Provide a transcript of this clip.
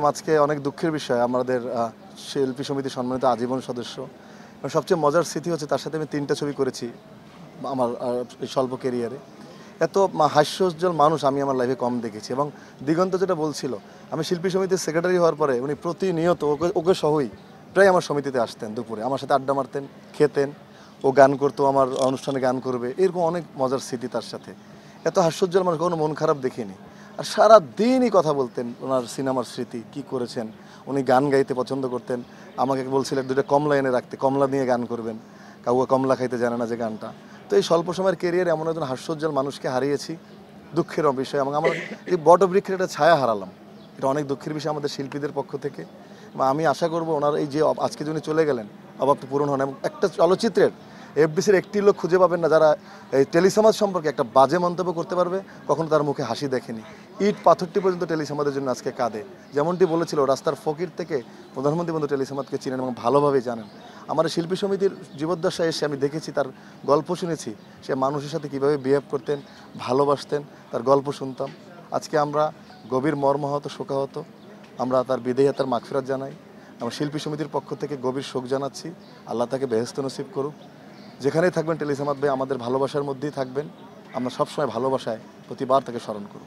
আজকে অনেক দুঃখের বিষয় আমাদের শিল্পী সমিতি সম্মানিত আজীবন সদস্য। সবচেয়ে মজার স্মৃতি হচ্ছে তার সাথে আমি 3টা ছবি করেছি আমার এই স্বল্প ক্যারিয়ারে। এত হাস্যোজ্জ্বল মানুষ আমি আমার লাইফে কম দেখেছি। এবং দিগন্ত যেটা বলছিল, আমি শিল্পী সমিতির সেক্রেটারি হওয়ার পরে উনি প্রতিনিয়ত ওকে সহই প্রায় আমার সমিতিতে আসতেন, দুপুরে আমার সাথে আড্ডা মারতেন, খেতেন, ও গান করতো, আমার অনুষ্ঠানে গান করবে, এরকম অনেক মজার স্মৃতি তার সাথে। এত হাস্যোজ্জ্বল মানুষ কোনো মন খারাপ দেখিনি। আর সারা দিনই কথা বলতেন ওনার সিনেমার স্মৃতি, কি করেছেন। উনি গান গাইতে পছন্দ করতেন, আমাকে বলছিলেন 2টা কমলা এনে রাখতে, কমলা নিয়ে গান করবেন, কাউকে কমলা খাইতে জানে না যে গানটা। তো এই স্বল্প সময়ের কেরিয়ারে এমন একজন হাস্যোজ্জ্বল মানুষকে হারিয়েছি, দুঃখের বিষয়। এবং আমার এই বটবৃক্ষের একটা ছায়া হারালাম, এটা অনেক দুঃখের বিষয় আমাদের শিল্পীদের পক্ষ থেকে। আমি আশা করব ওনার এই যে আজকে যিনি চলে গেলেন অভাবটা পূরণ হন। এবং একটা চলচ্চিত্রের এফডিসির একটি লোক খুঁজে পাবেন না যারা এই টেলিসমাজ সম্পর্কে একটা বাজে মন্তব্য করতে পারবে, কখনো তার মুখে হাসি দেখেনি। ইট পাথরটি পর্যন্ত টেলিসমাজের জন্য আজকে কাঁদে। যেমনটি বলেছিল, রাস্তার ফকির থেকে প্রধানমন্ত্রী পর্যন্ত টেলিসমাজকে চিনেন এবং ভালোভাবে জানেন। আমার শিল্পী সমিতির জীবদ্দশায় এসে আমি দেখেছি, তার গল্প শুনেছি, সে মানুষের সাথে কীভাবে বিহেভ করতেন, ভালোবাসতেন, তার গল্প শুনতাম। আজকে আমরা গভীর মর্মাহত, শোকাহত। আমরা তার বিদেয় তার মাগফিরাত জানাই। আমার শিল্পী সমিতির পক্ষ থেকে গভীর শোক জানাচ্ছি। আল্লাহ তাকে বেহেশত নসিব করুক। যেখানেই থাকবেন টেলিসমাদ ভাই আমাদের ভালোবাসার মধ্যেই থাকবেন। আমরা সবসময় ভালোবাসায় প্রতিবার তাকে স্মরণ করব।